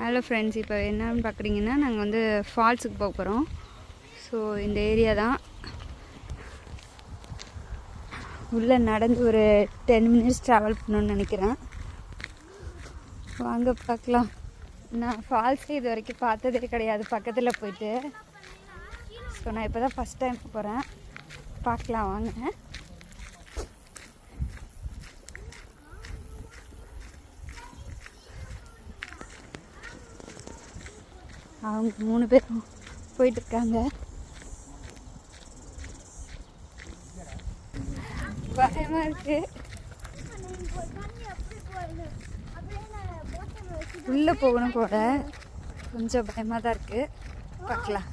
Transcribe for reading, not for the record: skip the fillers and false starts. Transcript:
Hello friends, இப்போ என்னன்னு பார்க்குறீங்கன்னா நாங்கள் வந்து ஃபால்ஸுக்கு போக போகிறோம். ஸோ இந்த ஏரியா தான். உள்ளே நடந்து ஒரு 10 மினிட்ஸ் ட்ராவல் பண்ணணுன்னு நினைக்கிறேன். வாங்க பார்க்கலாம். நான் ஃபால்ஸே இது வரைக்கும் பார்த்ததே கிடையாது பக்கத்தில் போயிட்டு. ஸோ நான் இப்போ தான் ஃபஸ்ட் டைம் போகிறேன். பார்க்கலாம் வாங்க. அவங்க 3 பேரும் போயிட்டுருக்காங்க. பயமாக இருக்கு. உள்ளே போகணும் கூட கொஞ்சம் பயமாக தான் இருக்குது. பார்க்கலாம்.